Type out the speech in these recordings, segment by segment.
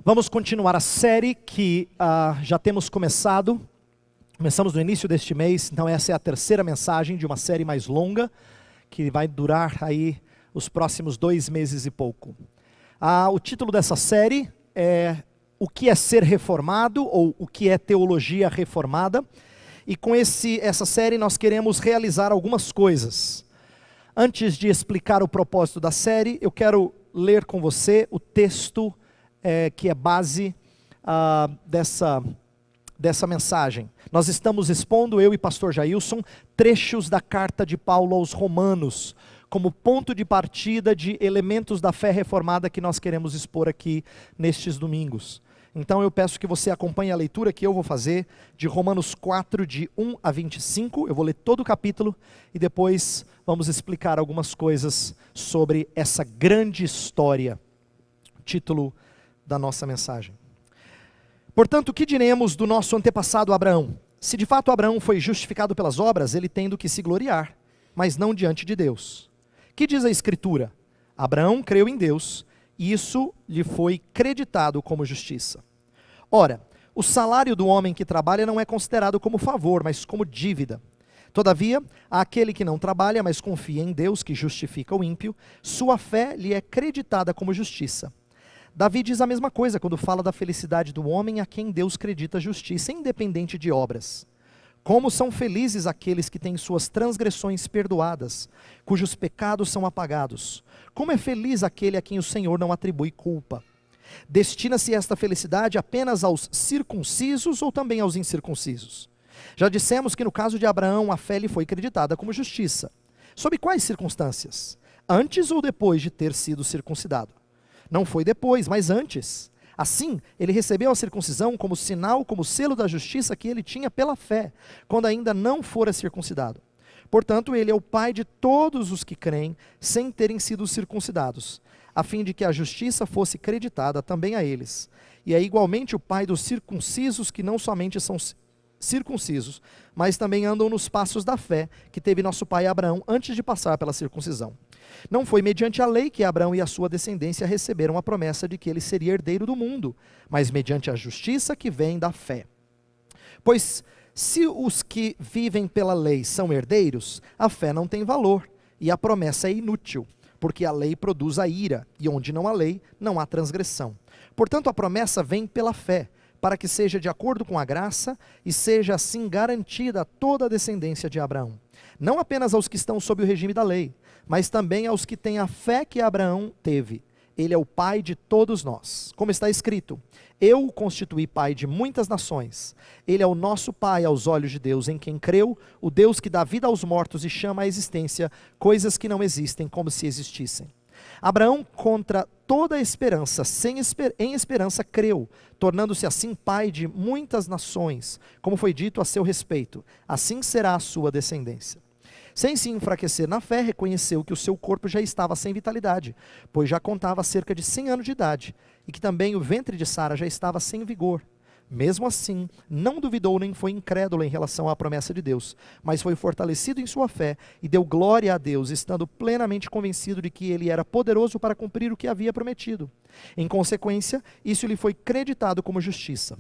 Vamos continuar a série que já temos começado. Começamos no início deste mês, então essa é a terceira mensagem de uma série mais longa, que vai durar aí os próximos 2 meses e pouco. O título dessa série é O que é ser reformado, ou o que é teologia reformada. E com essa série nós queremos realizar algumas coisas. Antes de explicar o propósito da série, eu quero ler com você o texto que é base dessa mensagem. Nós estamos expondo, eu e pastor Jailson, trechos da carta de Paulo aos Romanos, como ponto de partida de elementos da fé reformada que nós queremos expor aqui nestes domingos. Então eu peço que você acompanhe a leitura que eu vou fazer de Romanos 4, de 1 a 25, eu vou ler todo o capítulo e depois vamos explicar algumas coisas sobre essa grande história, título da nossa mensagem. Portanto, o que diremos do nosso antepassado Abraão? Se de fato Abraão foi justificado pelas obras, ele tem do que se gloriar, mas não diante de Deus. Que diz a Escritura? Abraão creu em Deus, e isso lhe foi creditado como justiça. Ora, o salário do homem que trabalha não é considerado como favor, mas como dívida. Todavia, àquele que não trabalha, mas confia em Deus, que justifica o ímpio, sua fé lhe é creditada como justiça. Davi diz a mesma coisa quando fala da felicidade do homem a quem Deus credita justiça, independente de obras. Como são felizes aqueles que têm suas transgressões perdoadas, cujos pecados são apagados. Como é feliz aquele a quem o Senhor não atribui culpa. Destina-se esta felicidade apenas aos circuncisos ou também aos incircuncisos? Já dissemos que no caso de Abraão a fé lhe foi creditada como justiça. Sob quais circunstâncias? Antes ou depois de ter sido circuncidado? Não foi depois, mas antes. Assim, ele recebeu a circuncisão como sinal, como selo da justiça que ele tinha pela fé, quando ainda não fora circuncidado. Portanto, ele é o pai de todos os que creem, sem terem sido circuncidados, a fim de que a justiça fosse creditada também a eles. E é igualmente o pai dos circuncisos, que não somente são circuncisos, mas também andam nos passos da fé, que teve nosso pai Abraão antes de passar pela circuncisão. Não foi mediante a lei que Abraão e a sua descendência receberam a promessa de que ele seria herdeiro do mundo, mas mediante a justiça que vem da fé. Pois se os que vivem pela lei são herdeiros, a fé não tem valor, e a promessa é inútil, porque a lei produz a ira, e onde não há lei, não há transgressão. Portanto, a promessa vem pela fé, para que seja de acordo com a graça, e seja assim garantida a toda a descendência de Abraão. Não apenas aos que estão sob o regime da lei, mas também aos que têm a fé que Abraão teve. Ele é o pai de todos nós. Como está escrito, eu o constituí pai de muitas nações. Ele é o nosso pai aos olhos de Deus, em quem creu, o Deus que dá vida aos mortos e chama à existência coisas que não existem como se existissem. Abraão, contra toda a esperança, em esperança creu, tornando-se assim pai de muitas nações, como foi dito a seu respeito, assim será a sua descendência. Sem se enfraquecer na fé, reconheceu que o seu corpo já estava sem vitalidade, pois já contava cerca de 100 anos de idade, e que também o ventre de Sara já estava sem vigor. Mesmo assim, não duvidou nem foi incrédulo em relação à promessa de Deus, mas foi fortalecido em sua fé e deu glória a Deus, estando plenamente convencido de que ele era poderoso para cumprir o que havia prometido. Em consequência, isso lhe foi creditado como justiça.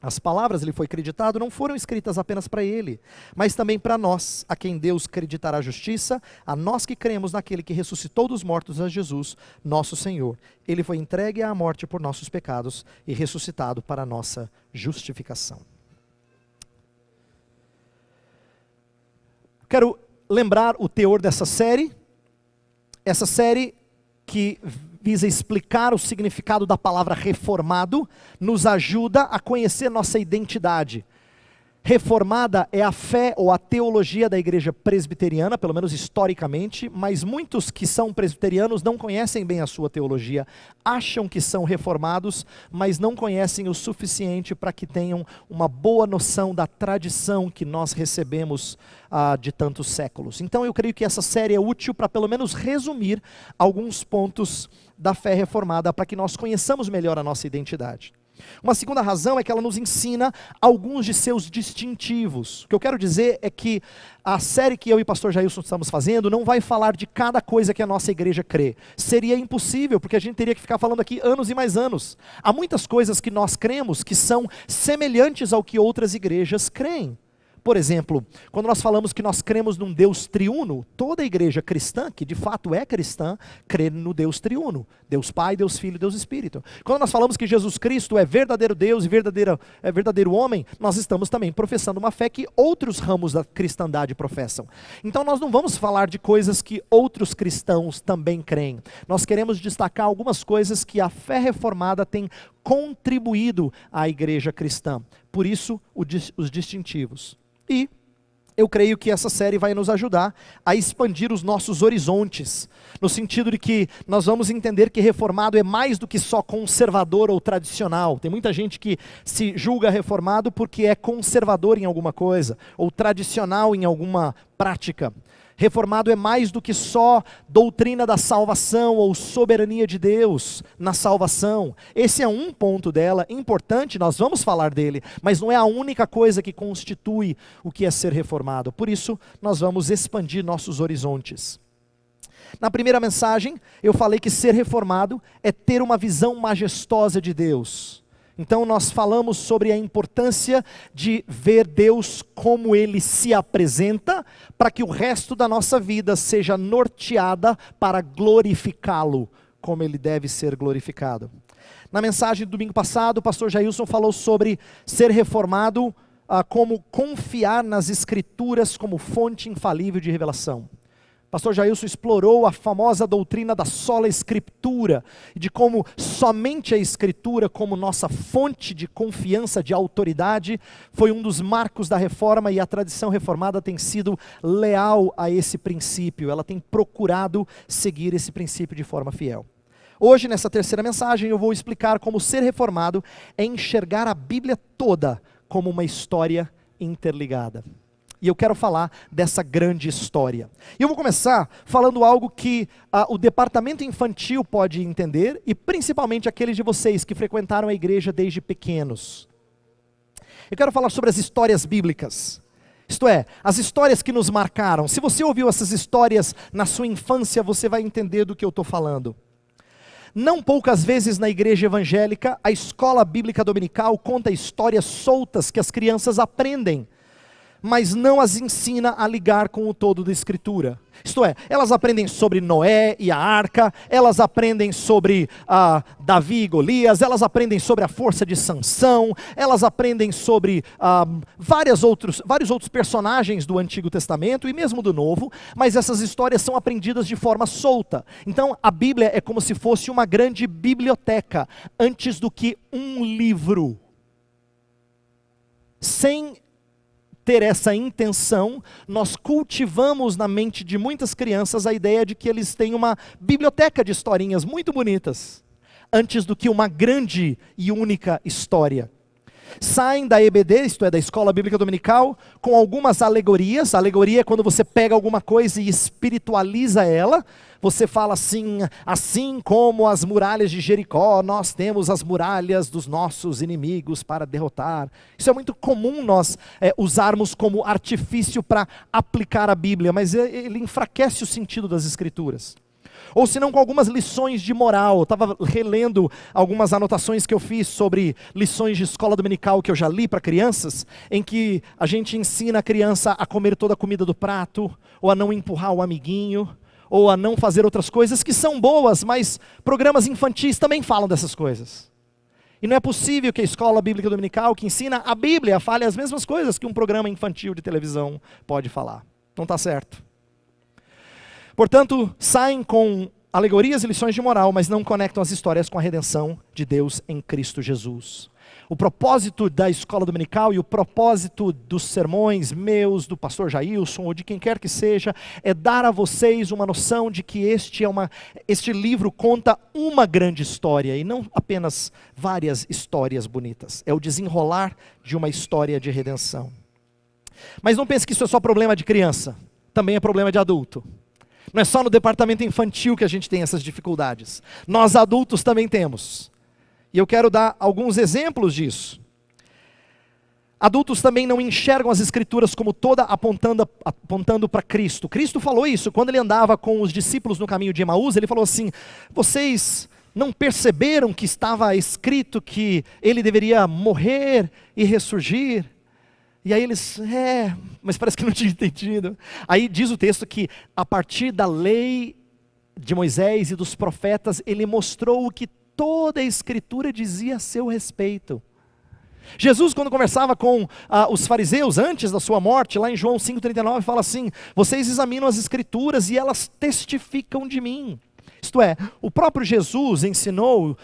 As palavras lhe foi creditado não foram escritas apenas para ele, mas também para nós, a quem Deus creditará a justiça, a nós que cremos naquele que ressuscitou dos mortos, a Jesus, nosso Senhor. Ele foi entregue à morte por nossos pecados e ressuscitado para a nossa justificação. Quero lembrar o teor dessa série. Essa série que visa explicar o significado da palavra reformado, nos ajuda a conhecer nossa identidade. Reformada é a fé ou a teologia da igreja presbiteriana, pelo menos historicamente, mas muitos que são presbiterianos não conhecem bem a sua teologia, acham que são reformados, mas não conhecem o suficiente para que tenham uma boa noção da tradição que nós recebemos de tantos séculos. Então eu creio que essa série é útil para pelo menos resumir alguns pontos da fé reformada, para que nós conheçamos melhor a nossa identidade. Uma segunda razão é que ela nos ensina alguns de seus distintivos. O que eu quero dizer é que a série que eu e o pastor Jailson estamos fazendo não vai falar de cada coisa que a nossa igreja crê. Seria impossível, porque a gente teria que ficar falando aqui anos e mais anos. Há muitas coisas que nós cremos que são semelhantes ao que outras igrejas creem. Por exemplo, quando nós falamos que nós cremos num Deus triuno, toda a igreja cristã, que de fato é cristã, crê no Deus triuno, Deus Pai, Deus Filho e Deus Espírito. Quando nós falamos que Jesus Cristo é verdadeiro Deus e verdadeiro homem, nós estamos também professando uma fé que outros ramos da cristandade professam. Então nós não vamos falar de coisas que outros cristãos também creem. Nós queremos destacar algumas coisas que a fé reformada tem contribuído à igreja cristã. Por isso, os distintivos. E eu creio que essa série vai nos ajudar a expandir os nossos horizontes, no sentido de que nós vamos entender que reformado é mais do que só conservador ou tradicional. Tem muita gente que se julga reformado porque é conservador em alguma coisa, ou tradicional em alguma prática. Reformado é mais do que só doutrina da salvação ou soberania de Deus na salvação. Esse é um ponto dela, importante, nós vamos falar dele, mas não é a única coisa que constitui o que é ser reformado. Por isso, nós vamos expandir nossos horizontes. Na primeira mensagem, eu falei que ser reformado é ter uma visão majestosa de Deus. Então nós falamos sobre a importância de ver Deus como Ele se apresenta, para que o resto da nossa vida seja norteada para glorificá-lo, como Ele deve ser glorificado. Na mensagem do domingo passado, o pastor Jailson falou sobre ser reformado, como confiar nas Escrituras como fonte infalível de revelação. Pastor Jailson explorou a famosa doutrina da sola escritura, de como somente a escritura, como nossa fonte de confiança, de autoridade, foi um dos marcos da reforma, e a tradição reformada tem sido leal a esse princípio, ela tem procurado seguir esse princípio de forma fiel. Hoje, nessa terceira mensagem, eu vou explicar como ser reformado é enxergar a Bíblia toda como uma história interligada. E eu quero falar dessa grande história. E eu vou começar falando algo que o departamento infantil pode entender, e principalmente aqueles de vocês que frequentaram a igreja desde pequenos. Eu quero falar sobre as histórias bíblicas. Isto é, as histórias que nos marcaram. Se você ouviu essas histórias na sua infância, você vai entender do que eu estou falando. Não poucas vezes na igreja evangélica, a escola bíblica dominical conta histórias soltas que as crianças aprendem, mas não as ensina a ligar com o todo da Escritura. Isto é, elas aprendem sobre Noé e a arca, elas aprendem sobre Davi e Golias, elas aprendem sobre a força de Sansão, elas aprendem sobre vários outros personagens do Antigo Testamento e mesmo do Novo, mas essas histórias são aprendidas de forma solta. Então a Bíblia é como se fosse uma grande biblioteca, antes do que um livro. Sem ter essa intenção, nós cultivamos na mente de muitas crianças a ideia de que eles têm uma biblioteca de historinhas muito bonitas, antes do que uma grande e única história. Saem da EBD, isto é, da Escola Bíblica Dominical, com algumas alegorias. A alegoria é quando você pega alguma coisa e espiritualiza ela. Você fala assim como as muralhas de Jericó, nós temos as muralhas dos nossos inimigos para derrotar. Isso é muito comum nós usarmos como artifício para aplicar a Bíblia, mas ele enfraquece o sentido das Escrituras. Ou se não, com algumas lições de moral. Eu estava relendo algumas anotações que eu fiz sobre lições de escola dominical que eu já li para crianças, em que a gente ensina a criança a comer toda a comida do prato, ou a não empurrar o amiguinho, ou a não fazer outras coisas que são boas, mas programas infantis também falam dessas coisas. E não é possível que a escola bíblica dominical, que ensina a Bíblia, fale as mesmas coisas que um programa infantil de televisão pode falar. Não está certo. Portanto, saem com alegorias e lições de moral, mas não conectam as histórias com a redenção de Deus em Cristo Jesus. O propósito da escola dominical e o propósito dos sermões meus, do pastor Jailson, ou de quem quer que seja, é dar a vocês uma noção de que este livro conta uma grande história, e não apenas várias histórias bonitas. É o desenrolar de uma história de redenção. Mas não pense que isso é só problema de criança, também é problema de adulto. Não é só no departamento infantil que a gente tem essas dificuldades. Nós adultos também temos. E eu quero dar alguns exemplos disso. Adultos também não enxergam as Escrituras como toda apontando para Cristo. Cristo falou isso, quando ele andava com os discípulos no caminho de Emaús, ele falou assim: vocês não perceberam que estava escrito que ele deveria morrer e ressurgir? E aí eles, mas parece que não tinha entendido. Aí diz o texto que a partir da lei de Moisés e dos profetas, ele mostrou o que toda a Escritura dizia a seu respeito. Jesus, quando conversava com os fariseus antes da sua morte, lá em João 5,39, fala assim: vocês examinam as Escrituras e elas testificam de mim. Isto é, o próprio Jesus ensinou,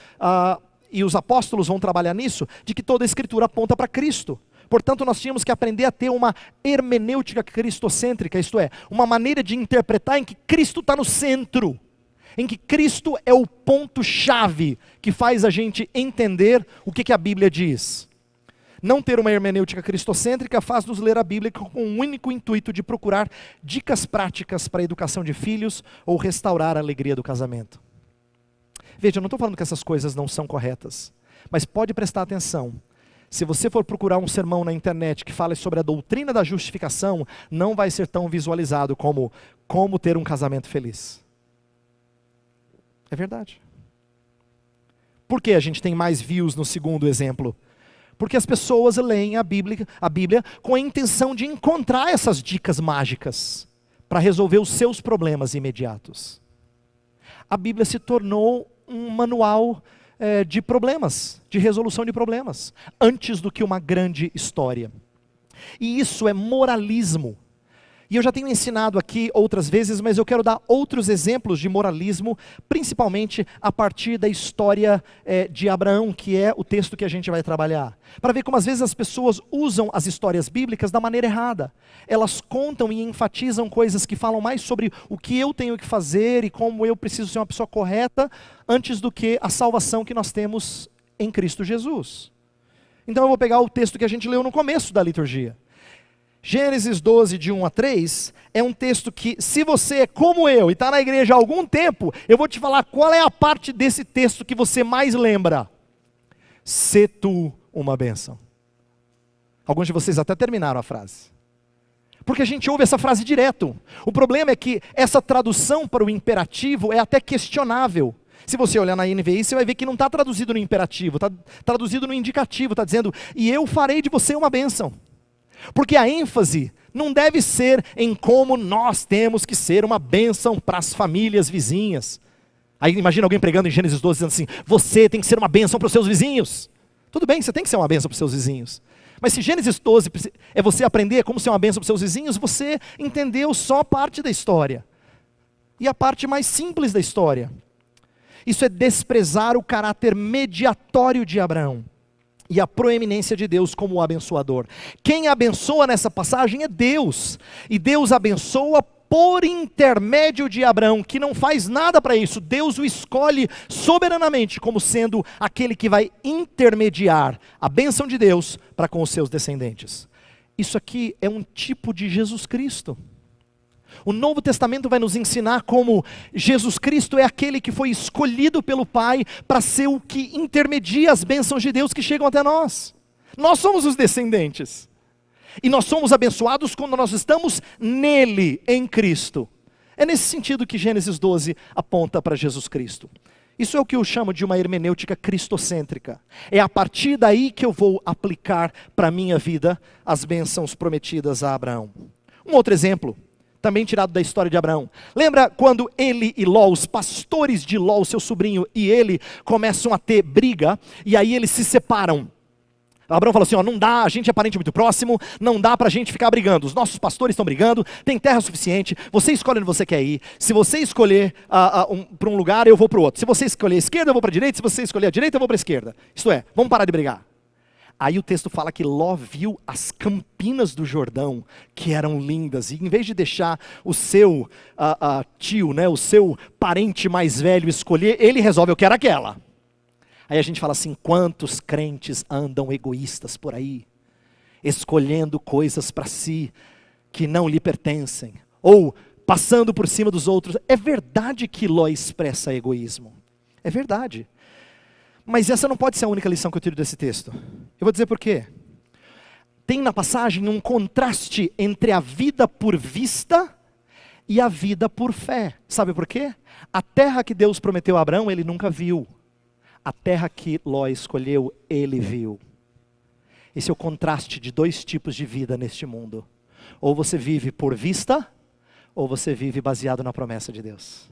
e os apóstolos vão trabalhar nisso, de que toda a Escritura aponta para Cristo. Portanto, nós tínhamos que aprender a ter uma hermenêutica cristocêntrica, isto é, uma maneira de interpretar em que Cristo está no centro, em que Cristo é o ponto-chave que faz a gente entender o que a Bíblia diz. Não ter uma hermenêutica cristocêntrica faz-nos ler a Bíblia com o único intuito de procurar dicas práticas para a educação de filhos ou restaurar a alegria do casamento. Veja, eu não estou falando que essas coisas não são corretas, mas pode prestar atenção. Se você for procurar um sermão na internet que fale sobre a doutrina da justificação, não vai ser tão visualizado como ter um casamento feliz. É verdade. Por que a gente tem mais views no segundo exemplo? Porque as pessoas leem a Bíblia com a intenção de encontrar essas dicas mágicas para resolver os seus problemas imediatos. A Bíblia se tornou um manual de problemas, de resolução de problemas, antes do que uma grande história. E isso é moralismo. E eu já tenho ensinado aqui outras vezes, mas eu quero dar outros exemplos de moralismo, principalmente a partir da história de Abraão, que é o texto que a gente vai trabalhar. Para ver como às vezes as pessoas usam as histórias bíblicas da maneira errada. Elas contam e enfatizam coisas que falam mais sobre o que eu tenho que fazer e como eu preciso ser uma pessoa correta, antes do que a salvação que nós temos em Cristo Jesus. Então eu vou pegar o texto que a gente leu no começo da liturgia. Gênesis 12, de 1 a 3, é um texto que, se você é como eu e está na igreja há algum tempo, eu vou te falar qual é a parte desse texto que você mais lembra. Sê tu uma bênção. Alguns de vocês até terminaram a frase. Porque a gente ouve essa frase direto. O problema é que essa tradução para o imperativo é até questionável. Se você olhar na NVI, você vai ver que não está traduzido no imperativo, está traduzido no indicativo, está dizendo, e eu farei de você uma bênção. Porque a ênfase não deve ser em como nós temos que ser uma bênção para as famílias vizinhas. Aí imagina alguém pregando em Gênesis 12 dizendo assim, você tem que ser uma bênção para os seus vizinhos. Tudo bem, você tem que ser uma bênção para os seus vizinhos. Mas se Gênesis 12 é você aprender como ser uma bênção para os seus vizinhos, você entendeu só parte da história. E a parte mais simples da história. Isso é desprezar o caráter mediatório de Abraão. E a proeminência de Deus como o abençoador. Quem abençoa nessa passagem é Deus. E Deus abençoa por intermédio de Abraão, que não faz nada para isso. Deus o escolhe soberanamente como sendo aquele que vai intermediar a bênção de Deus para com os seus descendentes. Isso aqui é um tipo de Jesus Cristo. O Novo Testamento vai nos ensinar como Jesus Cristo é aquele que foi escolhido pelo Pai para ser o que intermedia as bênçãos de Deus que chegam até nós. Nós somos os descendentes. E nós somos abençoados quando nós estamos nele, em Cristo. É nesse sentido que Gênesis 12 aponta para Jesus Cristo. Isso é o que eu chamo de uma hermenêutica cristocêntrica. É a partir daí que eu vou aplicar para a minha vida as bênçãos prometidas a Abraão. Um outro exemplo, também tirado da história de Abraão. Lembra quando ele e Ló, os pastores de Ló, o seu sobrinho, e ele começam a ter briga, e aí eles se separam. Abraão falou assim, não dá, a gente é parente muito próximo, não dá para a gente ficar brigando, os nossos pastores estão brigando, tem terra suficiente, você escolhe onde você quer ir, se você escolher para um lugar, eu vou para o outro, se você escolher a esquerda, eu vou para a direita, se você escolher a direita, eu vou para a esquerda. Isto é, vamos parar de brigar. Aí o texto fala que Ló viu as campinas do Jordão, que eram lindas, e em vez de deixar o seu tio, o seu parente mais velho escolher, ele resolve, eu quero aquela. Aí a gente fala assim, quantos crentes andam egoístas por aí, escolhendo coisas para si, que não lhe pertencem, ou passando por cima dos outros. É verdade que Ló expressa egoísmo, é verdade. Mas essa não pode ser a única lição que eu tiro desse texto. Eu vou dizer por quê. Tem na passagem um contraste entre a vida por vista e a vida por fé. Sabe por quê? A terra que Deus prometeu a Abraão, ele nunca viu. A terra que Ló escolheu, ele viu. Esse é o contraste de dois tipos de vida neste mundo. Ou você vive por vista, ou você vive baseado na promessa de Deus.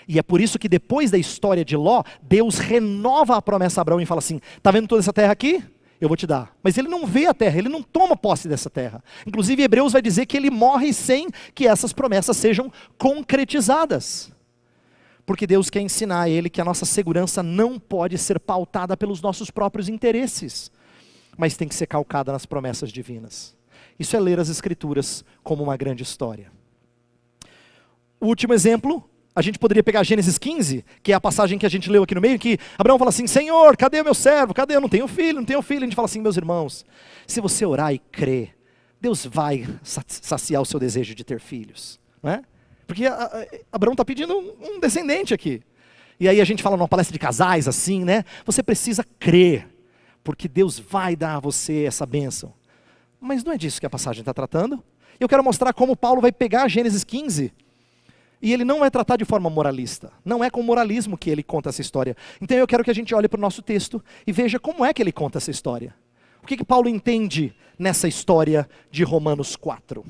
E é por isso que depois da história de Ló, Deus renova a promessa a Abraão e fala assim, está vendo toda essa terra aqui? Eu vou te dar. Mas ele não vê a terra, ele não toma posse dessa terra. Inclusive Hebreus vai dizer que ele morre sem que essas promessas sejam concretizadas. Porque Deus quer ensinar a ele que a nossa segurança não pode ser pautada pelos nossos próprios interesses, mas tem que ser calcada nas promessas divinas. Isso é ler as Escrituras como uma grande história. O último exemplo, a gente poderia pegar Gênesis 15, que é a passagem que a gente leu aqui no meio, que Abraão fala assim, Senhor, cadê o meu servo? Cadê? Eu não tenho filho, não tenho filho. A gente fala assim, meus irmãos, se você orar e crer, Deus vai saciar o seu desejo de ter filhos. Não é? Porque Abraão está pedindo um descendente aqui. E aí a gente fala numa palestra de casais assim, né? Você precisa crer, porque Deus vai dar a você essa bênção. Mas não é disso que a passagem está tratando. Eu quero mostrar como Paulo vai pegar Gênesis 15, e ele não vai tratar de forma moralista. Não é com moralismo que ele conta essa história. Então eu quero que a gente olhe para o nosso texto e veja como é que ele conta essa história. O que Paulo entende nessa história de Romanos 4.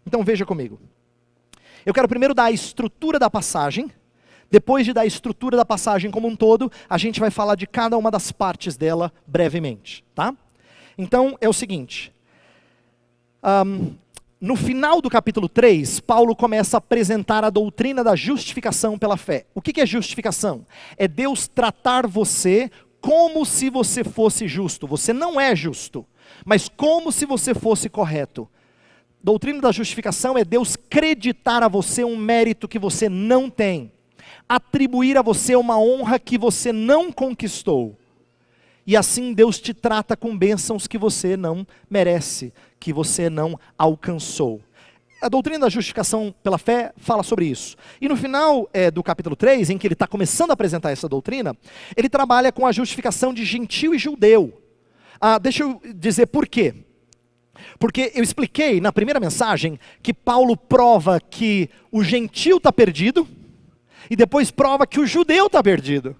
Então veja comigo. Eu quero primeiro dar a estrutura da passagem. Depois de dar a estrutura da passagem como um todo, a gente vai falar de cada uma das partes dela brevemente. Tá? Então é o seguinte. No final do capítulo 3, Paulo começa a apresentar a doutrina da justificação pela fé. O que é justificação? É Deus tratar você como se você fosse justo. Você não é justo, mas como se você fosse correto. Doutrina da justificação é Deus creditar a você um mérito que você não tem. Atribuir a você uma honra que você não conquistou. E assim Deus te trata com bênçãos que você não merece, que você não alcançou. A doutrina da justificação pela fé fala sobre isso. E no final do capítulo 3, em que ele está começando a apresentar essa doutrina, ele trabalha com a justificação de gentil e judeu. Deixa eu dizer por quê. Porque eu expliquei na primeira mensagem que Paulo prova que o gentil está perdido, e depois prova que o judeu está perdido.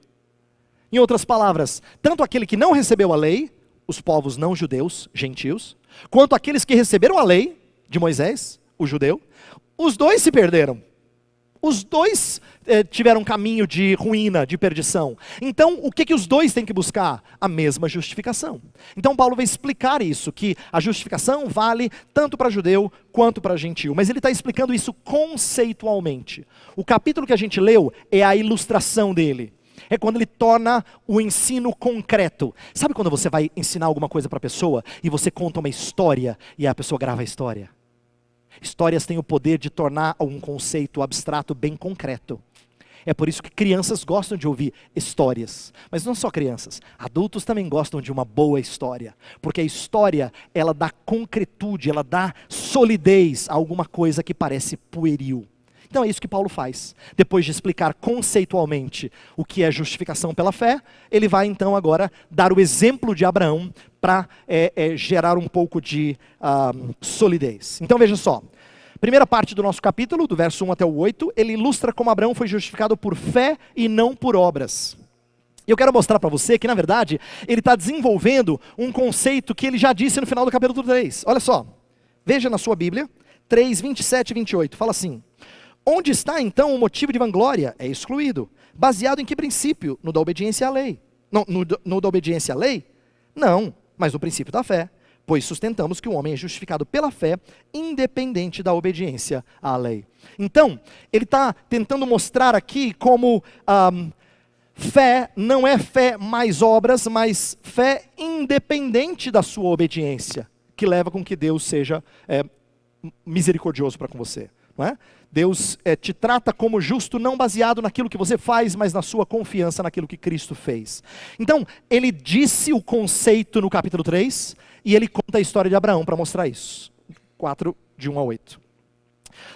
Em outras palavras, tanto aquele que não recebeu a lei, os povos não judeus, gentios, quanto aqueles que receberam a lei de Moisés, o judeu, os dois se perderam. Os dois tiveram um caminho de ruína, de perdição. Então, o que os dois têm que buscar? A mesma justificação. Então, Paulo vai explicar isso, que a justificação vale tanto para judeu quanto para gentio. Mas ele está explicando isso conceitualmente. O capítulo que a gente leu é a ilustração dele. É quando ele torna o ensino concreto. Sabe quando você vai ensinar alguma coisa para a pessoa e você conta uma história e a pessoa grava a história? Histórias têm o poder de tornar um conceito abstrato bem concreto. É por isso que crianças gostam de ouvir histórias. Mas não só crianças, adultos também gostam de uma boa história. Porque a história, ela dá concretude, ela dá solidez a alguma coisa que parece pueril. Então é isso que Paulo faz. Depois de explicar conceitualmente o que é justificação pela fé, ele vai então agora dar o exemplo de Abraão para gerar um pouco de solidez. Então veja só. Primeira parte do nosso capítulo, do verso 1 até o 8, ele ilustra como Abraão foi justificado por fé e não por obras. E eu quero mostrar para você que, na verdade, ele está desenvolvendo um conceito que ele já disse no final do capítulo 3. Olha só, veja na sua Bíblia, 3, 27 e 28, fala assim: onde está então o motivo de vanglória? É excluído. Baseado em que princípio? No da obediência à lei. No da obediência à lei? Não, mas no princípio da fé. Pois sustentamos que o homem é justificado pela fé, independente da obediência à lei. Então, ele está tentando mostrar aqui como fé não é fé mais obras, mas fé independente da sua obediência, que leva com que Deus seja misericordioso para com você. Não é? Deus te trata como justo, não baseado naquilo que você faz, mas na sua confiança naquilo que Cristo fez. Então, ele disse o conceito no capítulo 3, e ele conta a história de Abraão para mostrar isso. 4, de 1 a 8.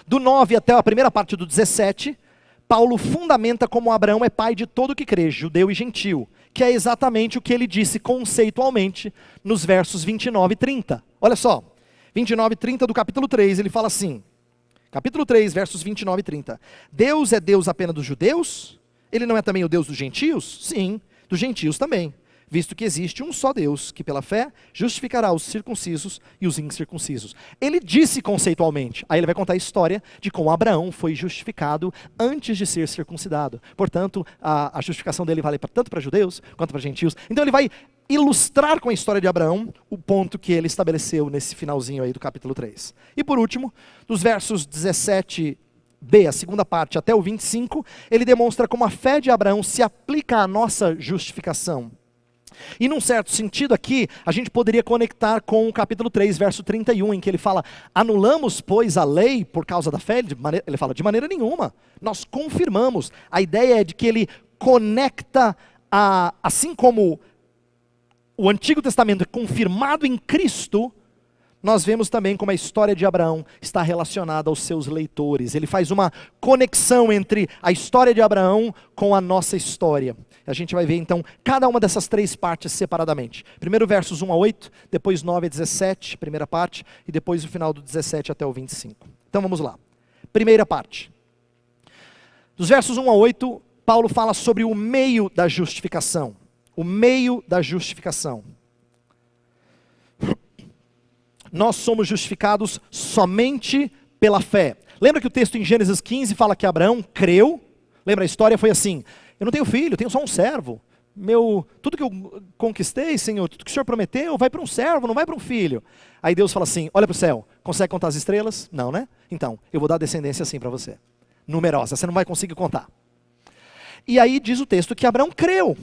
Do 9 até a primeira parte do 17, Paulo fundamenta como Abraão é pai de todo o que crê, judeu e gentil, que é exatamente o que ele disse conceitualmente nos versos 29 e 30. Olha só, 29 e 30 do capítulo 3, ele fala assim, capítulo 3, versos 29 e 30. Deus é Deus apenas dos judeus? Ele não é também o Deus dos gentios? Sim, dos gentios também. Visto que existe um só Deus, que pela fé justificará os circuncisos e os incircuncisos. Ele disse conceitualmente, aí ele vai contar a história de como Abraão foi justificado antes de ser circuncidado. Portanto, a justificação dele vale tanto para judeus quanto para gentios. Então ele vai ilustrar com a história de Abraão o ponto que ele estabeleceu nesse finalzinho aí do capítulo 3. E por último, dos versos 17b, a segunda parte, até o 25, ele demonstra como a fé de Abraão se aplica à nossa justificação. E num certo sentido aqui, a gente poderia conectar com o capítulo 3, verso 31, em que ele fala, anulamos, pois, a lei por causa da fé? Ele fala, de maneira nenhuma, nós confirmamos. A ideia é de que ele conecta, assim como o Antigo Testamento é confirmado em Cristo, nós vemos também como a história de Abraão está relacionada aos seus leitores. Ele faz uma conexão entre a história de Abraão com a nossa história. A gente vai ver então cada uma dessas três partes separadamente. Primeiro versos 1 a 8, depois 9 a 17, primeira parte, e depois o final do 17 até o 25. Então vamos lá. Primeira parte. Dos versos 1 a 8, Paulo fala sobre o meio da justificação. O meio da justificação. Nós somos justificados somente pela fé. Lembra que o texto em Gênesis 15 fala que Abraão creu? Lembra, a história foi assim, eu não tenho filho, eu tenho só um servo. Tudo que eu conquistei, Senhor, tudo que o Senhor prometeu, vai para um servo, não vai para um filho. Aí Deus fala assim, olha para o céu, consegue contar as estrelas? Não, né? Então, eu vou dar descendência assim para você. Numerosa, você não vai conseguir contar. E aí diz o texto que Abraão creu.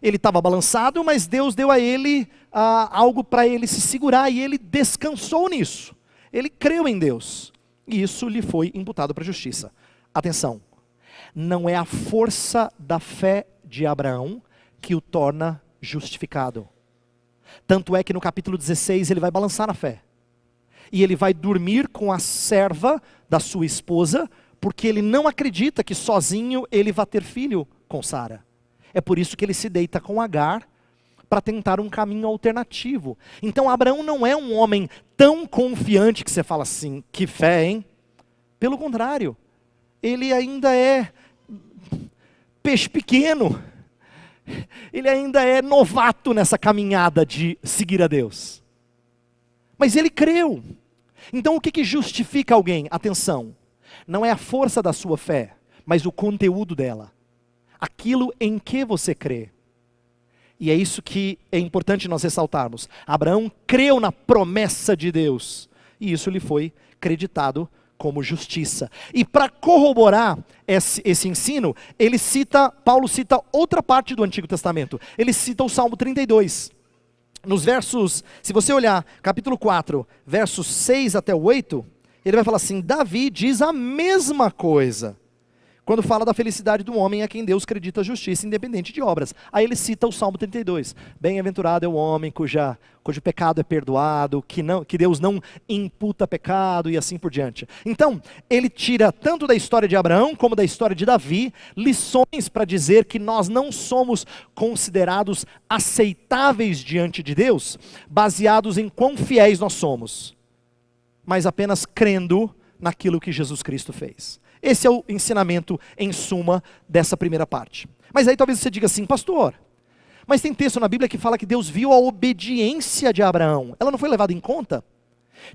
Ele estava balançado, mas Deus deu a ele algo para ele se segurar, e ele descansou nisso. Ele creu em Deus, e isso lhe foi imputado para a justiça. Atenção, não é a força da fé de Abraão que o torna justificado. Tanto é que no capítulo 16 ele vai balançar na fé. E ele vai dormir com a serva da sua esposa, porque ele não acredita que sozinho ele vai ter filho com Sara. É por isso que ele se deita com Agar, para tentar um caminho alternativo. Então Abraão não é um homem tão confiante que você fala assim, que fé, hein? Pelo contrário, ele ainda é peixe pequeno. Ele ainda é novato nessa caminhada de seguir a Deus. Mas ele creu. Então o que justifica alguém? Atenção, não é a força da sua fé, mas o conteúdo dela. Aquilo em que você crê. E é isso que é importante nós ressaltarmos. Abraão creu na promessa de Deus, e isso lhe foi creditado como justiça. E para corroborar esse ensino, Paulo cita outra parte do Antigo Testamento. Ele cita o Salmo 32. Nos versos, se você olhar, capítulo 4, versos 6 até o 8, ele vai falar assim, Davi diz a mesma coisa. Quando fala da felicidade do homem a quem Deus acredita a justiça, independente de obras. Aí ele cita o Salmo 32. Bem-aventurado é o homem cujo pecado é perdoado, que Deus não imputa pecado e assim por diante. Então, ele tira tanto da história de Abraão como da história de Davi, lições para dizer que nós não somos considerados aceitáveis diante de Deus, baseados em quão fiéis nós somos, mas apenas crendo naquilo que Jesus Cristo fez. Esse é o ensinamento, em suma, dessa primeira parte. Mas aí talvez você diga assim, pastor, mas tem texto na Bíblia que fala que Deus viu a obediência de Abraão. Ela não foi levada em conta?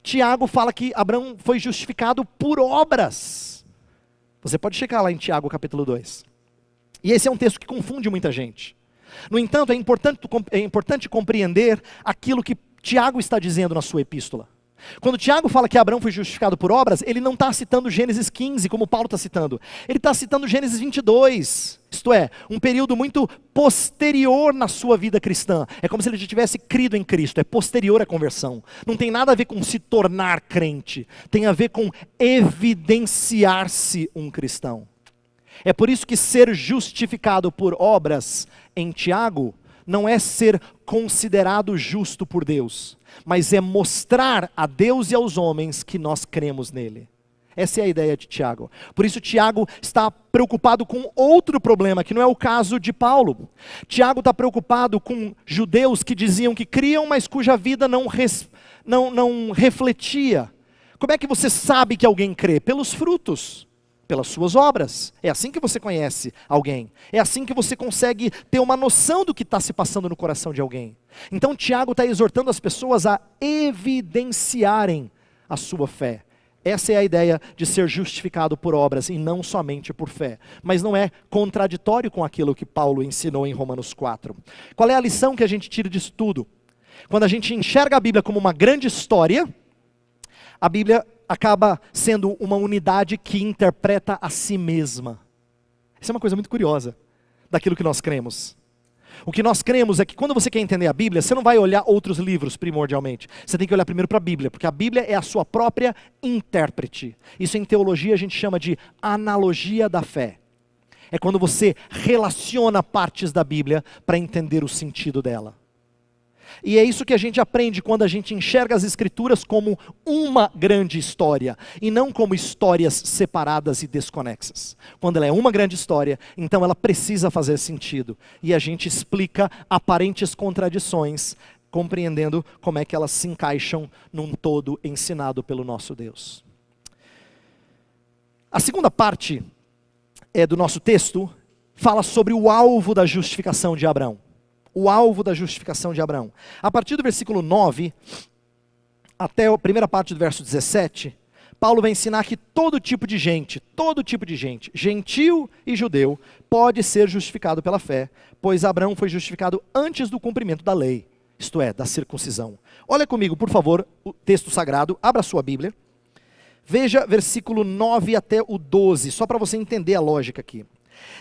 Tiago fala que Abraão foi justificado por obras. Você pode checar lá em Tiago capítulo 2. E esse é um texto que confunde muita gente. No entanto, é importante compreender aquilo que Tiago está dizendo na sua epístola. Quando Tiago fala que Abraão foi justificado por obras, ele não está citando Gênesis 15, como Paulo está citando. Ele está citando Gênesis 22, isto é, um período muito posterior na sua vida cristã. É como se ele já tivesse crido em Cristo, é posterior à conversão. Não tem nada a ver com se tornar crente, tem a ver com evidenciar-se um cristão. É por isso que ser justificado por obras em Tiago não é ser considerado justo por Deus, mas é mostrar a Deus e aos homens que nós cremos nele. Essa é a ideia de Tiago. Por isso Tiago está preocupado com outro problema, que não é o caso de Paulo. Tiago está preocupado com judeus que diziam que criam, mas cuja vida não refletia. Como é que você sabe que alguém crê? Pelos frutos, pelas suas obras. É assim que você conhece alguém. É assim que você consegue ter uma noção do que está se passando no coração de alguém. Então Tiago está exortando as pessoas a evidenciarem a sua fé. Essa é a ideia de ser justificado por obras e não somente por fé. Mas não é contraditório com aquilo que Paulo ensinou em Romanos 4. Qual é a lição que a gente tira disso tudo? Quando a gente enxerga a Bíblia como uma grande história, a Bíblia acaba sendo uma unidade que interpreta a si mesma. Isso é uma coisa muito curiosa daquilo que nós cremos. O que nós cremos é que quando você quer entender a Bíblia, você não vai olhar outros livros primordialmente. Você tem que olhar primeiro para a Bíblia, porque a Bíblia é a sua própria intérprete. Isso em teologia a gente chama de analogia da fé. É quando você relaciona partes da Bíblia para entender o sentido dela. E é isso que a gente aprende quando a gente enxerga as Escrituras como uma grande história, e não como histórias separadas e desconexas. Quando ela é uma grande história, então ela precisa fazer sentido. E a gente explica aparentes contradições, compreendendo como é que elas se encaixam num todo ensinado pelo nosso Deus. A segunda parte do nosso texto fala sobre o alvo da justificação de Abraão. O alvo da justificação de Abraão. A partir do versículo 9, até a primeira parte do verso 17, Paulo vai ensinar que todo tipo de gente, gentil e judeu, pode ser justificado pela fé, pois Abraão foi justificado antes do cumprimento da lei, isto é, da circuncisão. Olha comigo, por favor, o texto sagrado, abra a sua Bíblia, veja versículo 9 até o 12, só para você entender a lógica aqui.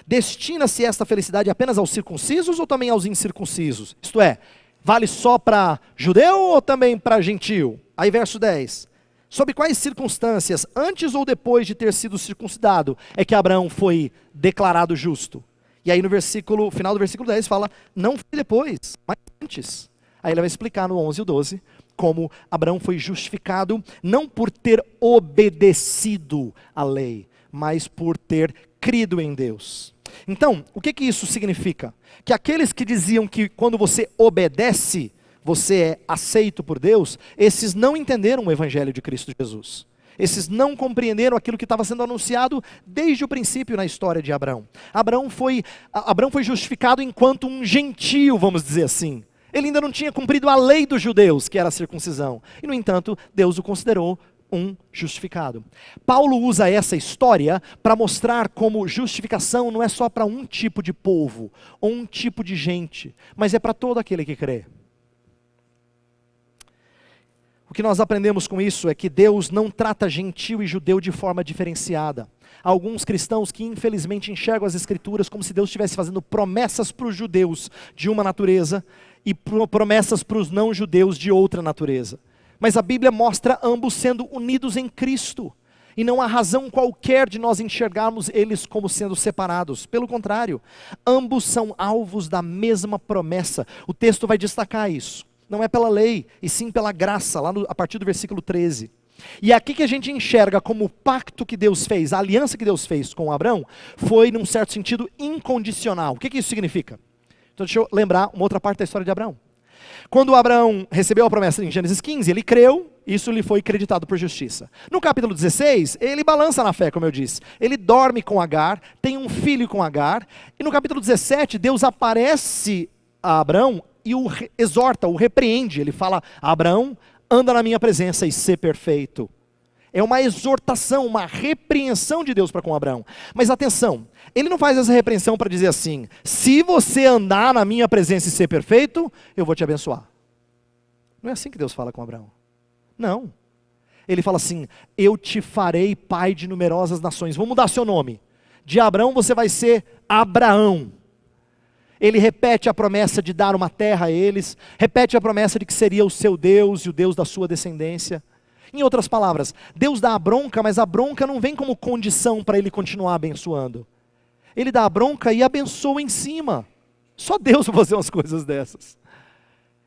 Destina-se esta felicidade apenas aos circuncisos ou também aos incircuncisos? Isto é, vale só para judeu ou também para gentil? Aí verso 10. Sob quais circunstâncias, antes ou depois de ter sido circuncidado, é que Abraão foi declarado justo? E aí no final do versículo 10 fala, não foi depois, mas antes. Aí ele vai explicar no 11 e o 12, como Abraão foi justificado, não por ter obedecido à lei, mas por ter crido em Deus. Então, o que isso significa? Que aqueles que diziam que quando você obedece, você é aceito por Deus, esses não entenderam o Evangelho de Cristo Jesus. Esses não compreenderam aquilo que estava sendo anunciado desde o princípio na história de Abraão. Abraão foi justificado enquanto um gentio, vamos dizer assim. Ele ainda não tinha cumprido a lei dos judeus, que era a circuncisão. E, no entanto, Deus o considerou um justificado. Paulo usa essa história para mostrar como justificação não é só para um tipo de povo, ou um tipo de gente, mas é para todo aquele que crê. O que nós aprendemos com isso é que Deus não trata gentil e judeu de forma diferenciada. Há alguns cristãos que infelizmente enxergam as Escrituras como se Deus estivesse fazendo promessas para os judeus de uma natureza e promessas para os não judeus de outra natureza. Mas a Bíblia mostra ambos sendo unidos em Cristo. E não há razão qualquer de nós enxergarmos eles como sendo separados. Pelo contrário, ambos são alvos da mesma promessa. O texto vai destacar isso. Não é pela lei, e sim pela graça, a partir do versículo 13. E aqui que a gente enxerga como o pacto que Deus fez, a aliança que Deus fez com Abraão, foi, num certo sentido, incondicional. O que isso significa? Então deixa eu lembrar uma outra parte da história de Abraão. Quando Abraão recebeu a promessa em Gênesis 15, ele creu, isso lhe foi creditado por justiça. No capítulo 16, ele balança na fé, como eu disse. Ele dorme com Agar, tem um filho com Agar, e no capítulo 17, Deus aparece a Abraão e o exorta, o repreende. Ele fala, Abraão, anda na minha presença e sê perfeito. É uma exortação, uma repreensão de Deus para com Abraão. Mas atenção, ele não faz essa repreensão para dizer assim, se você andar na minha presença e ser perfeito, eu vou te abençoar. Não é assim que Deus fala com Abraão. Não. Ele fala assim, eu te farei pai de numerosas nações. Vou mudar seu nome. De Abraão você vai ser Abraão. Ele repete a promessa de dar uma terra a eles, repete a promessa de que seria o seu Deus e o Deus da sua descendência. Em outras palavras, Deus dá a bronca, mas a bronca não vem como condição para ele continuar abençoando. Ele dá a bronca e abençoa em cima. Só Deus vai fazer umas coisas dessas.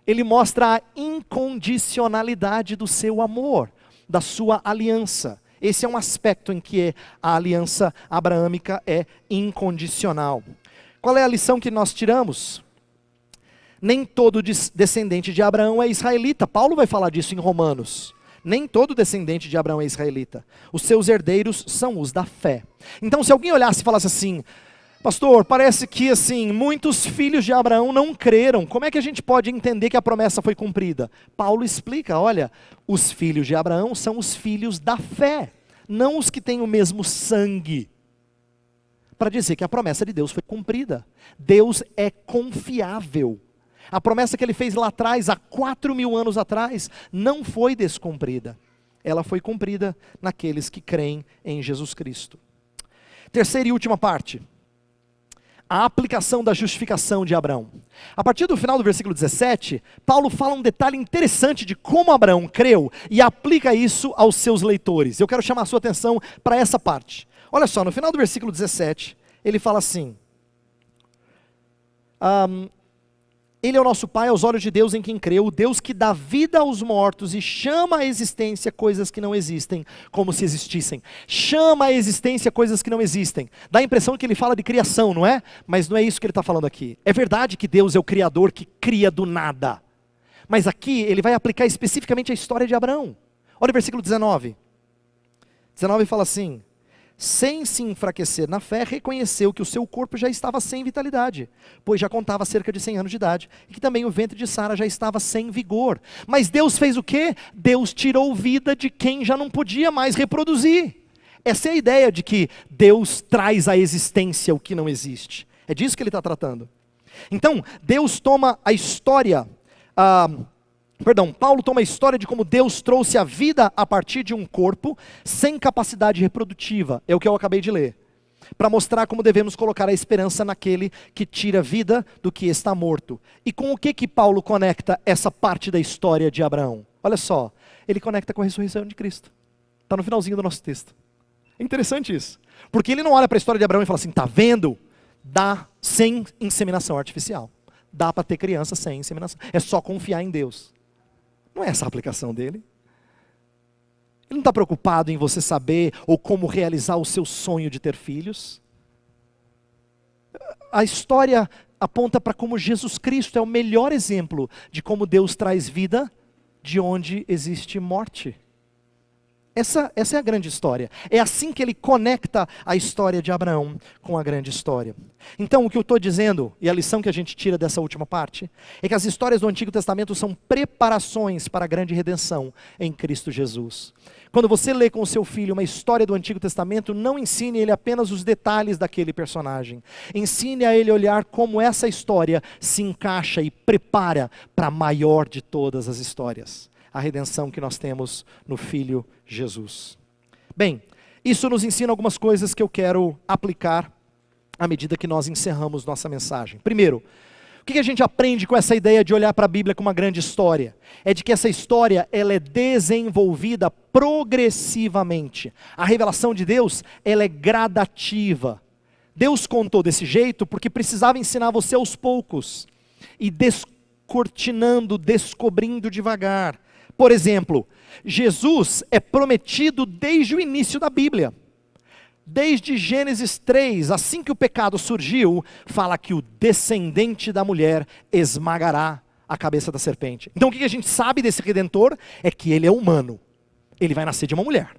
Ele mostra a incondicionalidade do seu amor, da sua aliança. Esse é um aspecto em que a aliança abraâmica é incondicional. Qual é a lição que nós tiramos? Nem todo descendente de Abraão é israelita. Paulo vai falar disso em Romanos. Nem todo descendente de Abraão é israelita. Os seus herdeiros são os da fé. Então, se alguém olhasse e falasse assim: pastor, parece que assim, muitos filhos de Abraão não creram. Como é que a gente pode entender que a promessa foi cumprida? Paulo explica, olha, os filhos de Abraão são os filhos da fé, não os que têm o mesmo sangue. Para dizer que a promessa de Deus foi cumprida. Deus é confiável. A promessa que ele fez lá atrás, há 4.000 anos atrás, não foi descumprida. Ela foi cumprida naqueles que creem em Jesus Cristo. Terceira e última parte. A aplicação da justificação de Abraão. A partir do final do versículo 17, Paulo fala um detalhe interessante de como Abraão creu e aplica isso aos seus leitores. Eu quero chamar a sua atenção para essa parte. Olha só, no final do versículo 17, ele fala assim: Ele é o nosso Pai aos olhos de Deus em quem creu, o Deus que dá vida aos mortos e chama à existência coisas que não existem, como se existissem. Chama à existência coisas que não existem. Dá a impressão que ele fala de criação, não é? Mas não é isso que ele está falando aqui. É verdade que Deus é o Criador que cria do nada. Mas aqui ele vai aplicar especificamente a história de Abraão. Olha o versículo 19. 19 fala assim: sem se enfraquecer na fé, reconheceu que o seu corpo já estava sem vitalidade, pois já contava cerca de 100 anos de idade, e que também o ventre de Sara já estava sem vigor. Mas Deus fez o quê? Deus tirou vida de quem já não podia mais reproduzir. Essa é a ideia de que Deus traz à existência o que não existe. É disso que ele está tratando. Então, Deus toma a história... Paulo toma a história de como Deus trouxe a vida a partir de um corpo sem capacidade reprodutiva, é o que eu acabei de ler, para mostrar como devemos colocar a esperança naquele que tira vida do que está morto. E com o que Paulo conecta essa parte da história de Abraão? Olha só, ele conecta com a ressurreição de Cristo. Está no finalzinho do nosso texto. É interessante isso, porque ele não olha para a história de Abraão e fala assim: está vendo? Dá sem inseminação artificial, dá para ter criança sem inseminação, é só confiar em Deus. Não é essa a aplicação dele. Ele não está preocupado em você saber ou como realizar o seu sonho de ter filhos. A história aponta para como Jesus Cristo é o melhor exemplo de como Deus traz vida de onde existe morte. Essa é a grande história. É assim que ele conecta a história de Abraão com a grande história. Então, o que eu estou dizendo, e a lição que a gente tira dessa última parte, é que as histórias do Antigo Testamento são preparações para a grande redenção em Cristo Jesus. Quando você lê com o seu filho uma história do Antigo Testamento, não ensine ele apenas os detalhes daquele personagem. Ensine a ele olhar como essa história se encaixa e prepara para a maior de todas as histórias. A redenção que nós temos no Filho Jesus. Bem, isso nos ensina algumas coisas que eu quero aplicar à medida que nós encerramos nossa mensagem. Primeiro, o que a gente aprende com essa ideia de olhar para a Bíblia como uma grande história? É de que essa história ela é desenvolvida progressivamente. A revelação de Deus ela é gradativa. Deus contou desse jeito porque precisava ensinar você aos poucos. E descortinando, descobrindo devagar. Por exemplo, Jesus é prometido desde o início da Bíblia. Desde Gênesis 3, assim que o pecado surgiu, fala que o descendente da mulher esmagará a cabeça da serpente. Então o que a gente sabe desse Redentor? É que ele é humano. Ele vai nascer de uma mulher.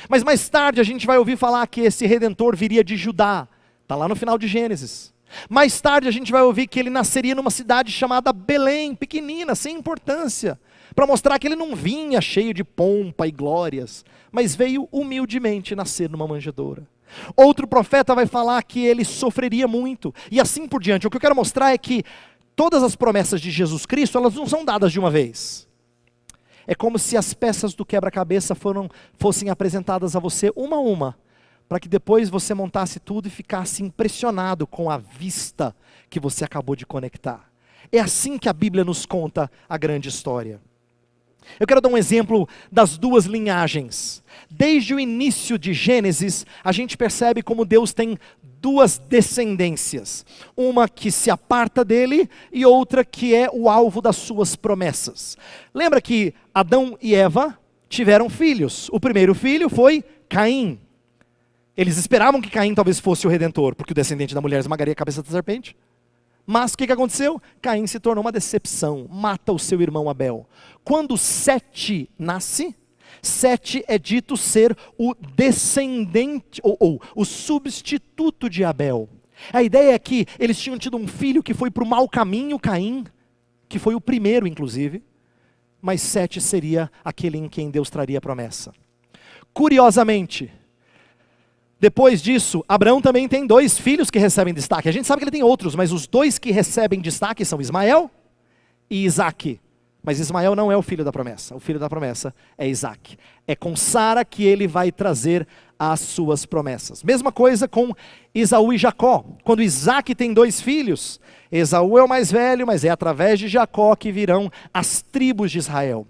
Mas mais tarde a gente vai ouvir falar que esse Redentor viria de Judá. Está lá no final de Gênesis. Mais tarde a gente vai ouvir que ele nasceria numa cidade chamada Belém, pequenina, sem importância. Para mostrar que ele não vinha cheio de pompa e glórias, mas veio humildemente nascer numa manjedoura. Outro profeta vai falar que ele sofreria muito, e assim por diante. O que eu quero mostrar é que todas as promessas de Jesus Cristo, elas não são dadas de uma vez. É como se as peças do quebra-cabeça fossem apresentadas a você uma a uma, para que depois você montasse tudo e ficasse impressionado com a vista que você acabou de conectar. É assim que a Bíblia nos conta a grande história. Eu quero dar um exemplo das duas linhagens. Desde o início de Gênesis, a gente percebe como Deus tem duas descendências. Uma que se aparta dele e outra que é o alvo das suas promessas. Lembra que Adão e Eva tiveram filhos. O primeiro filho foi Caim. Eles esperavam que Caim talvez fosse o redentor, porque o descendente da mulher esmagaria a cabeça da serpente. Mas o que aconteceu? Caim se tornou uma decepção, mata o seu irmão Abel. Quando Sete nasce, Sete é dito ser o descendente, ou o substituto de Abel. A ideia é que eles tinham tido um filho que foi para o mau caminho, Caim, que foi o primeiro inclusive, mas Sete seria aquele em quem Deus traria a promessa. Curiosamente, depois disso, Abraão também tem 2 filhos que recebem destaque. A gente sabe que ele tem outros, mas os 2 que recebem destaque são Ismael e Isaque. Mas Ismael não é o filho da promessa. O filho da promessa é Isaque. É com Sara que ele vai trazer as suas promessas. Mesma coisa com Esaú e Jacó. Quando Isaque tem 2 filhos, Esaú é o mais velho, mas é através de Jacó que virão as tribos de Israel.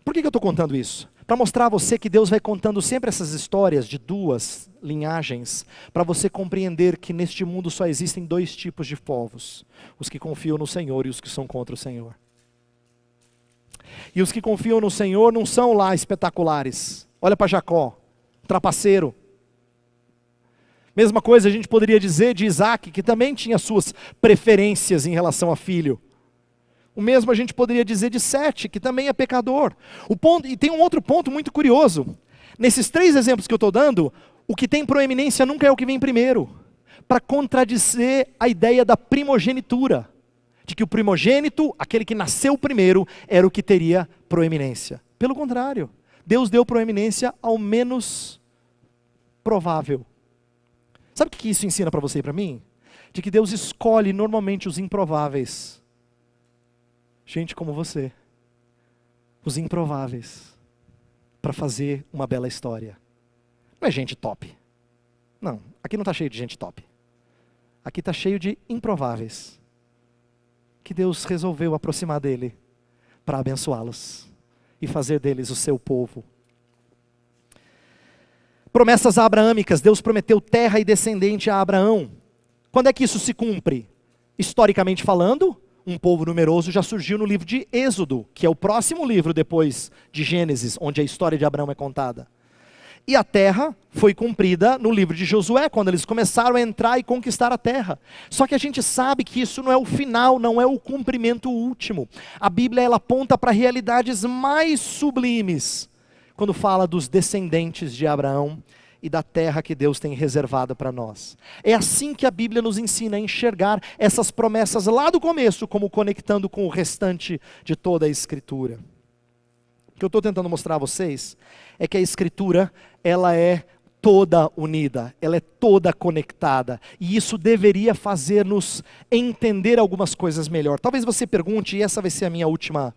Por que eu estou contando isso? Para mostrar a você que Deus vai contando sempre essas histórias de 2 linhagens, para você compreender que neste mundo só existem 2 tipos de povos: os que confiam no Senhor e os que são contra o Senhor. E os que confiam no Senhor não são lá espetaculares. Olha para Jacó, trapaceiro. Mesma coisa a gente poderia dizer de Isaque, que também tinha suas preferências em relação a filho. O mesmo a gente poderia dizer de Sete, que também é pecador. E tem um outro ponto muito curioso. Nesses 3 exemplos que eu estou dando, o que tem proeminência nunca é o que vem primeiro, para contradizer a ideia da primogenitura, de que o primogênito, aquele que nasceu primeiro, era o que teria proeminência. Pelo contrário, Deus deu proeminência ao menos provável. Sabe o que isso ensina para você e para mim? De que Deus escolhe normalmente os improváveis. Gente como você, os improváveis, para fazer uma bela história. Não é gente top. Não, aqui não está cheio de gente top. Aqui está cheio de improváveis, que Deus resolveu aproximar dele, para abençoá-los, e fazer deles o seu povo. Promessas abraâmicas, Deus prometeu terra e descendente a Abraão. Quando é que isso se cumpre? Historicamente falando, um povo numeroso já surgiu no livro de Êxodo, que é o próximo livro depois de Gênesis, onde a história de Abraão é contada. E a terra foi cumprida no livro de Josué, quando eles começaram a entrar e conquistar a terra. Só que a gente sabe que isso não é o final, não é o cumprimento último. A Bíblia ela aponta para realidades mais sublimes, quando fala dos descendentes de Abraão e da terra que Deus tem reservada para nós. É assim que a Bíblia nos ensina a enxergar essas promessas lá do começo, como conectando com o restante de toda a Escritura. O que eu estou tentando mostrar a vocês é que a Escritura, ela é toda unida, ela é toda conectada, e isso deveria fazer-nos entender algumas coisas melhor. Talvez você pergunte, e essa vai ser a minha última,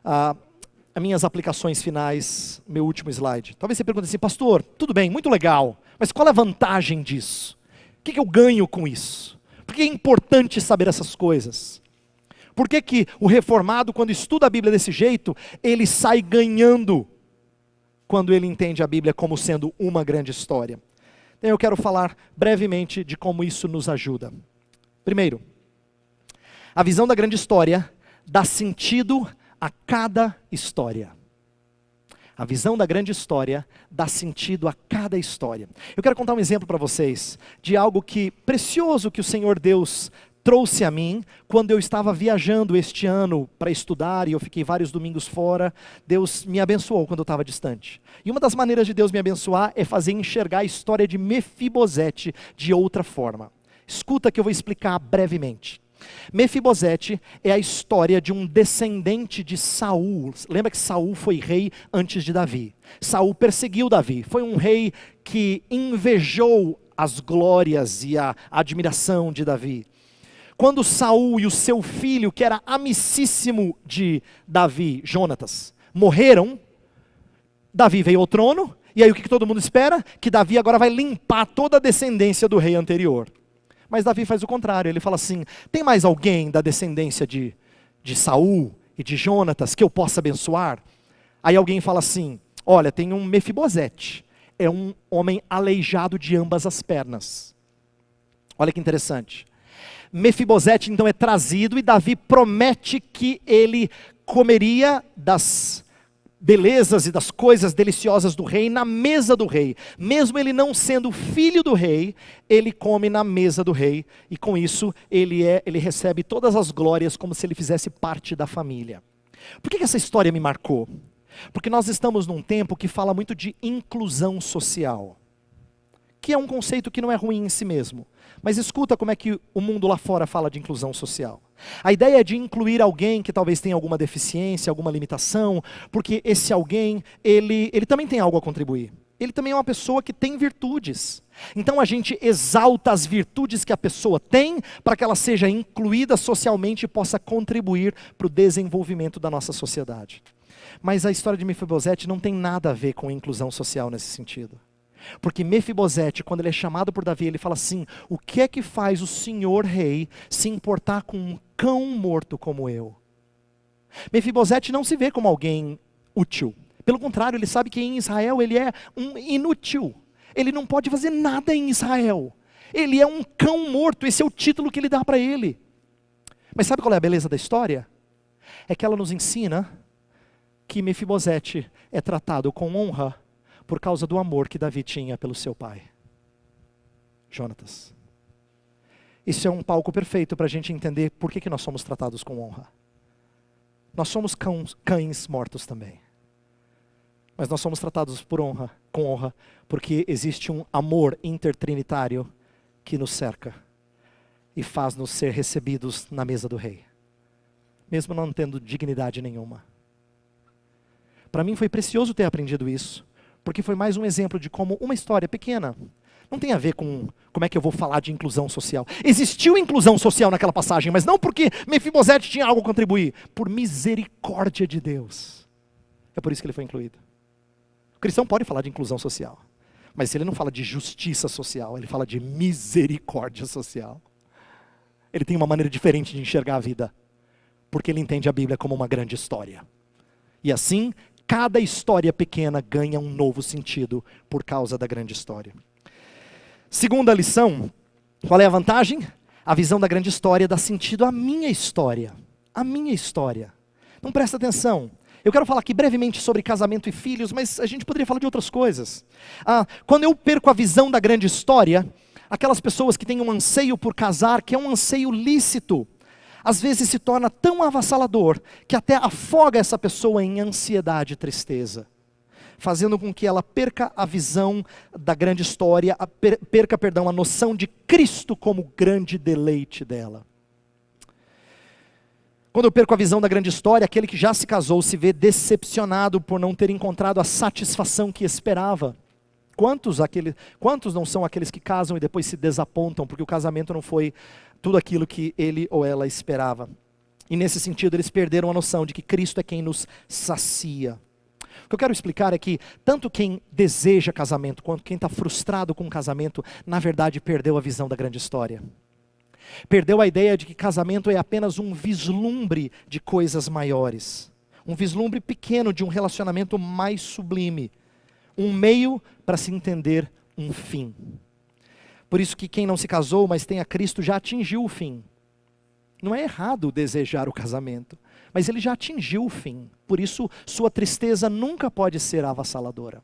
as minhas aplicações finais, meu último slide. Talvez você pergunte assim: pastor, tudo bem, muito legal, mas qual é a vantagem disso? O que eu ganho com isso? Por que é importante saber essas coisas? Por que que o reformado, quando estuda a Bíblia desse jeito, ele sai ganhando quando ele entende a Bíblia como sendo uma grande história? Então eu quero falar brevemente de como isso nos ajuda. Primeiro, a visão da grande história dá sentido a cada história. A visão da grande história dá sentido a cada história. Eu quero contar um exemplo para vocês de algo precioso que o Senhor Deus trouxe a mim quando eu estava viajando este ano para estudar, e eu fiquei vários domingos fora. Deus me abençoou quando eu estava distante. E uma das maneiras de Deus me abençoar é fazer enxergar a história de Mefibosete de outra forma. Escuta que eu vou explicar brevemente. Mefibosete é a história de um descendente de Saul. Lembra que Saul foi rei antes de Davi. Saul perseguiu Davi, foi um rei que invejou as glórias e a admiração de Davi. Quando Saul e o seu filho, que era amicíssimo de Davi, Jonatas, morreram, Davi veio ao trono, e aí o que todo mundo espera? Que Davi agora vai limpar toda a descendência do rei anterior. Mas Davi faz o contrário, ele fala assim: tem mais alguém da descendência de Saul e de Jonatas que eu possa abençoar? Aí alguém fala assim: olha, tem um Mefibosete, é um homem aleijado de ambas as pernas. Olha que interessante. Mefibosete então é trazido, e Davi promete que ele comeria das belezas e das coisas deliciosas do rei na mesa do rei. Mesmo ele não sendo filho do rei, ele come na mesa do rei, e com isso ele recebe todas as glórias como se ele fizesse parte da família. Por que essa história me marcou? Porque nós estamos num tempo que fala muito de inclusão social, que é um conceito que não é ruim em si mesmo. Mas escuta como é que o mundo lá fora fala de inclusão social. A ideia é de incluir alguém que talvez tenha alguma deficiência, alguma limitação, porque esse alguém, ele também tem algo a contribuir. Ele também é uma pessoa que tem virtudes. Então a gente exalta as virtudes que a pessoa tem, para que ela seja incluída socialmente e possa contribuir para o desenvolvimento da nossa sociedade. Mas a história de Mefibosete não tem nada a ver com inclusão social nesse sentido. Porque Mefibosete, quando ele é chamado por Davi, ele fala assim: o que é que faz o senhor rei se importar com um cão morto como eu? Mefibosete não se vê como alguém útil. Pelo contrário, ele sabe que em Israel ele é um inútil. Ele não pode fazer nada em Israel. Ele é um cão morto, esse é o título que ele dá para ele. Mas sabe qual é a beleza da história? É que ela nos ensina que Mefibosete é tratado com honra por causa do amor que Davi tinha pelo seu pai, Jonatas. Isso é um palco perfeito para a gente entender por que nós somos tratados com honra. Nós somos cães mortos também. Mas nós somos tratados com honra, porque existe um amor intertrinitário que nos cerca e faz-nos ser recebidos na mesa do rei, mesmo não tendo dignidade nenhuma. Para mim foi precioso ter aprendido isso, porque foi mais um exemplo de como uma história pequena não tem a ver com como é que eu vou falar de inclusão social. Existiu inclusão social naquela passagem, mas não porque Mefibosete tinha algo a contribuir, por misericórdia de Deus. É por isso que ele foi incluído. O cristão pode falar de inclusão social, mas ele não fala de justiça social, ele fala de misericórdia social. Ele tem uma maneira diferente de enxergar a vida, porque ele entende a Bíblia como uma grande história. E assim, cada história pequena ganha um novo sentido por causa da grande história. Segunda lição, qual é a vantagem? A visão da grande história dá sentido à minha história. A minha história. Não presta atenção. Eu quero falar aqui brevemente sobre casamento e filhos, mas a gente poderia falar de outras coisas. Quando eu perco a visão da grande história, aquelas pessoas que têm um anseio por casar, que é um anseio lícito, às vezes se torna tão avassalador, que até afoga essa pessoa em ansiedade e tristeza, fazendo com que ela perca a visão da grande história, perca a noção de Cristo como grande deleite dela. Quando eu perco a visão da grande história, aquele que já se casou se vê decepcionado por não ter encontrado a satisfação que esperava. Quantos não são aqueles que casam e depois se desapontam, porque o casamento não foi tudo aquilo que ele ou ela esperava? E nesse sentido eles perderam a noção de que Cristo é quem nos sacia. O que eu quero explicar é que tanto quem deseja casamento, quanto quem está frustrado com o casamento, na verdade perdeu a visão da grande história. Perdeu a ideia de que casamento é apenas um vislumbre de coisas maiores. Um vislumbre pequeno de um relacionamento mais sublime. Um meio para se entender um fim. Por isso que quem não se casou, mas tem a Cristo, já atingiu o fim. Não é errado desejar o casamento, mas ele já atingiu o fim. Por isso, sua tristeza nunca pode ser avassaladora.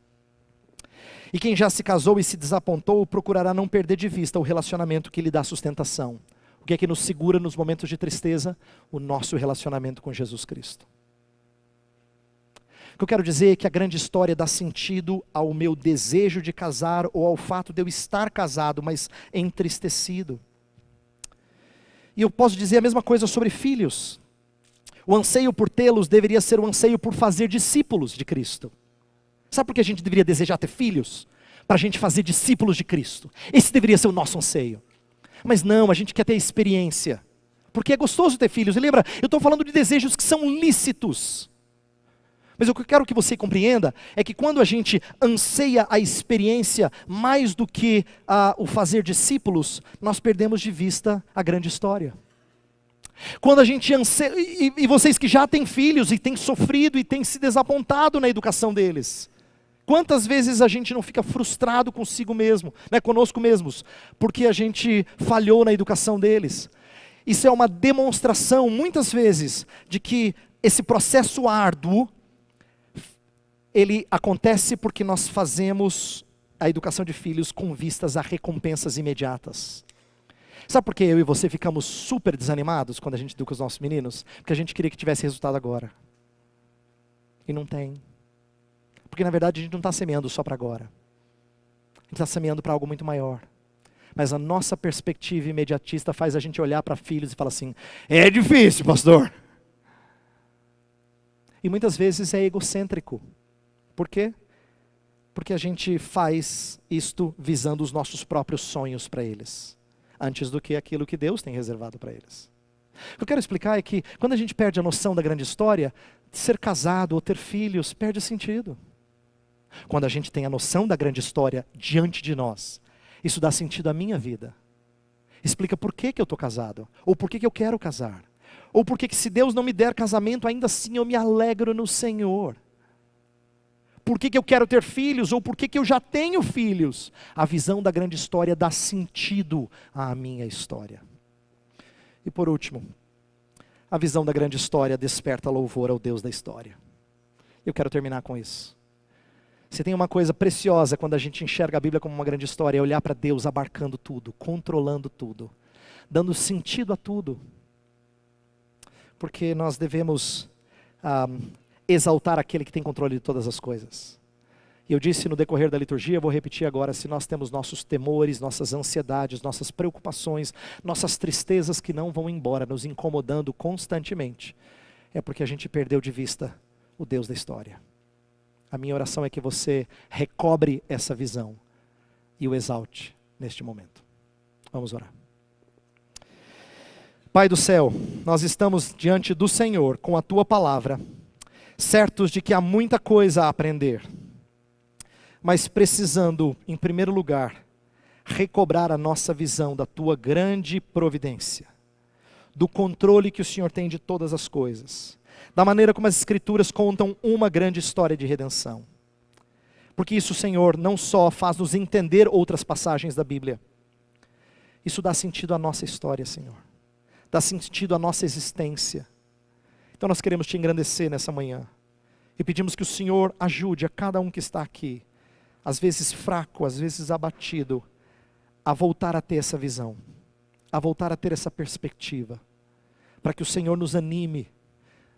E quem já se casou e se desapontou, procurará não perder de vista o relacionamento que lhe dá sustentação. O que é que nos segura nos momentos de tristeza? O nosso relacionamento com Jesus Cristo. O que eu quero dizer é que a grande história dá sentido ao meu desejo de casar ou ao fato de eu estar casado, mas entristecido. E eu posso dizer a mesma coisa sobre filhos. O anseio por tê-los deveria ser o anseio por fazer discípulos de Cristo. Sabe por que a gente deveria desejar ter filhos? Para a gente fazer discípulos de Cristo. Esse deveria ser o nosso anseio. Mas não, a gente quer ter experiência. Porque é gostoso ter filhos. E lembra, eu estou falando de desejos que são lícitos. Mas o que eu quero que você compreenda é que quando a gente anseia a experiência mais do que o fazer discípulos, nós perdemos de vista a grande história. Quando a gente anseia, e vocês que já têm filhos e têm sofrido e têm se desapontado na educação deles, quantas vezes a gente não fica frustrado consigo mesmo, conosco mesmos, porque a gente falhou na educação deles? Isso é uma demonstração, muitas vezes, de que esse processo árduo ele acontece porque nós fazemos a educação de filhos com vistas a recompensas imediatas. Sabe por que eu e você ficamos super desanimados quando a gente educa os nossos meninos? Porque a gente queria que tivesse resultado agora. E não tem. Porque na verdade a gente não está semeando só para agora. A gente está semeando para algo muito maior. Mas a nossa perspectiva imediatista faz a gente olhar para filhos e falar assim, é difícil, pastor. E muitas vezes é egocêntrico. Por quê? Porque a gente faz isto visando os nossos próprios sonhos para eles, antes do que aquilo que Deus tem reservado para eles. O que eu quero explicar é que quando a gente perde a noção da grande história, ser casado ou ter filhos perde sentido. Quando a gente tem a noção da grande história diante de nós, isso dá sentido à minha vida. Explica por que eu estou casado, ou por que eu quero casar, ou por que se Deus não me der casamento, ainda assim eu me alegro no Senhor. Por que eu quero ter filhos, ou por que eu já tenho filhos. A visão da grande história dá sentido à minha história. E por último, a visão da grande história desperta louvor ao Deus da história. Eu quero terminar com isso. Se tem uma coisa preciosa quando a gente enxerga a Bíblia como uma grande história, é olhar para Deus abarcando tudo, controlando tudo, dando sentido a tudo. Porque nós devemos exaltar aquele que tem controle de todas as coisas. E eu disse no decorrer da liturgia, vou repetir agora, se nós temos nossos temores, nossas ansiedades, nossas preocupações, nossas tristezas que não vão embora, nos incomodando constantemente, é porque a gente perdeu de vista o Deus da história. A minha oração é que você recobre essa visão e o exalte neste momento. Vamos orar. Pai do céu, nós estamos diante do Senhor com a Tua palavra, certos de que há muita coisa a aprender, mas precisando, em primeiro lugar, recobrar a nossa visão da Tua grande providência, do controle que o Senhor tem de todas as coisas, da maneira como as Escrituras contam uma grande história de redenção. Porque isso, Senhor, não só faz nos entender outras passagens da Bíblia, isso dá sentido à nossa história, Senhor, dá sentido à nossa existência. Então nós queremos Te engrandecer nessa manhã, e pedimos que o Senhor ajude a cada um que está aqui, às vezes fraco, às vezes abatido, a voltar a ter essa visão, a voltar a ter essa perspectiva, para que o Senhor nos anime,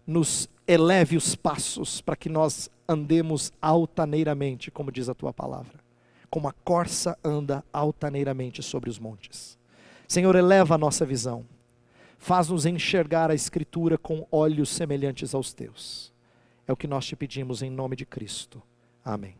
nos eleve os passos, para que nós andemos altaneiramente, como diz a Tua palavra, como a corça anda altaneiramente sobre os montes. Senhor, eleva a nossa visão, faz-nos enxergar a Escritura com olhos semelhantes aos Teus. É o que nós Te pedimos em nome de Cristo. Amém.